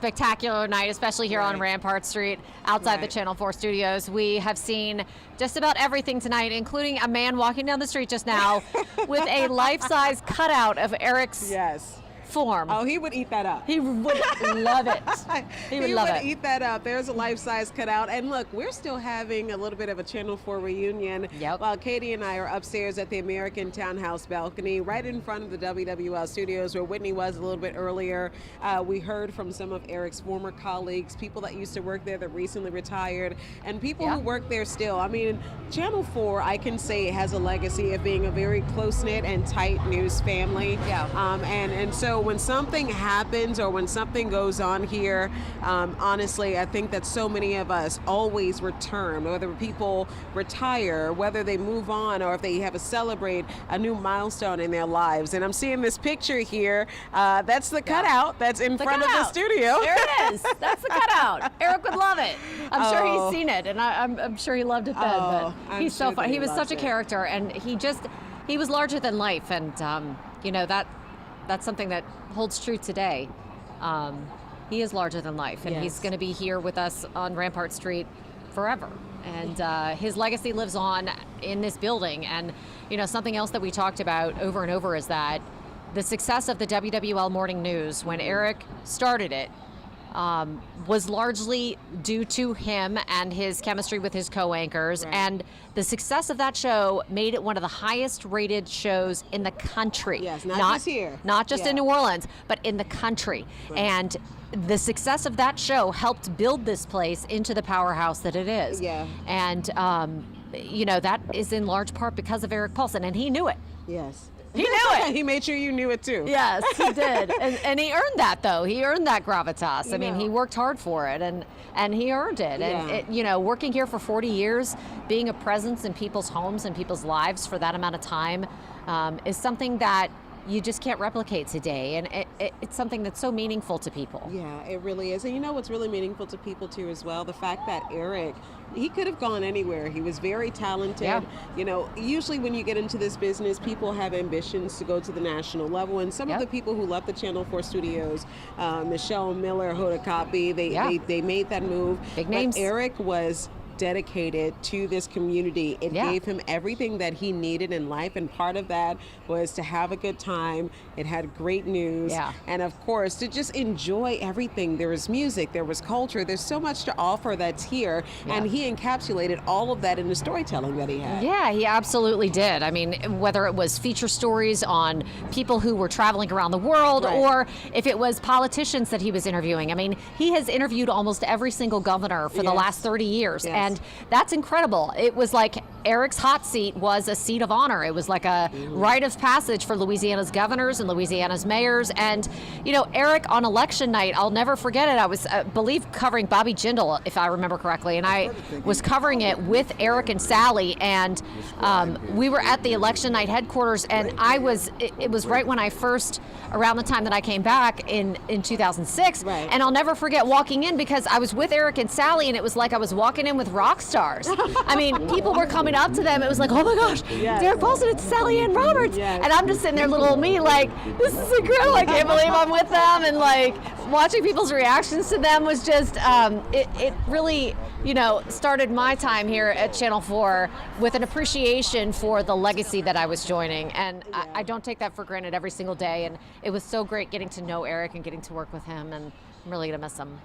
Spectacular night, especially here on Rampart Street outside the Channel 4 studios. We have seen just about everything tonight, including a man walking down the street just now with a life-size cutout of Eric's form. Oh, he would eat that up. He would love it. He would eat that up. There's a life-size cutout. And look, we're still having a little bit of a Channel 4 reunion while Katie and I are upstairs at the American Townhouse balcony right in front of the WWL studios where Whitney was a little bit earlier. We heard from some of Eric's former colleagues, people that used to work there that recently retired, and people who work there still. I mean, Channel 4, I can say, has a legacy of being a very close-knit and tight news family. And so when something happens or when something goes on here, honestly, I think that so many of us always return, whether people retire, whether they move on, or if they have to celebrate a new milestone in their lives. And I'm seeing this picture here. That's the cutout that's in front of the studio. There it is. That's the cutout. Eric would love it. I'm sure he's seen it, and I'm sure he loved it then. But he's so fun. He was such a character, and he was larger than life, and you know, that's something that holds true today. He is larger than life, and he's going to be here with us on Rampart Street forever. And his legacy lives on in this building. And you know, something else that we talked about over and over is that the success of the WWL Morning News, when Eric started it, was largely due to him and his chemistry with his co-anchors. And the success of that show made it one of the highest rated shows in the country. Not just here. Not just in New Orleans, but in the country. And the success of that show helped build this place into the powerhouse that it is. And, you know, that is in large part because of Eric Paulsen, and he knew it. He knew it. He made sure you knew it too. Yes, he did. And he earned that, though. He earned that gravitas. I mean, he worked hard for it, and he earned it. And, it, you know, working here for 40 years, being a presence in people's homes and people's lives for that amount of time is something that you just can't replicate today, and it's something that's so meaningful to people. Yeah, it really is. And you know what's really meaningful to people too as well? The fact that Eric, he could have gone anywhere. He was very talented. You know, usually when you get into this business, people have ambitions to go to the national level, and some of the people who left the Channel 4 studios, Michelle Miller, Hoda Kotb, they made that move. Big names. But Eric was dedicated to this community. It gave him everything that he needed in life, and part of that was to have a good time. It had great news, and of course to just enjoy everything. There was music, there was culture, there's so much to offer that's here, and he encapsulated all of that in the storytelling that he had. Yeah, he absolutely did. I mean, whether it was feature stories on people who were traveling around the world, or if it was politicians that he was interviewing. I mean, he has interviewed almost every single governor for the last 30 years. And that's incredible. It was like Eric's hot seat was a seat of honor. It was like a rite of passage for Louisiana's governors and Louisiana's mayors. And, you know, Eric on election night, I'll never forget it. I was, I believe, covering Bobby Jindal, if I remember correctly. And I was covering it with Eric and Sally. And we were at the election night headquarters. And it was right when I first, around the time that I came back in 2006. And I'll never forget walking in, because I was with Eric and Sally, and it was like I was walking in with rock stars. I mean, people were coming up to them. It was like, oh my gosh, it's Eric Paulsen, it's Sally Ann Roberts. And I'm just sitting there, little old me, like, this is incredible. I can't believe I'm with them. And like, watching people's reactions to them was just, it really, you know, started my time here at Channel 4 with an appreciation for the legacy that I was joining. And I don't take that for granted every single day. And it was so great getting to know Eric and getting to work with him. And I'm really going to miss him.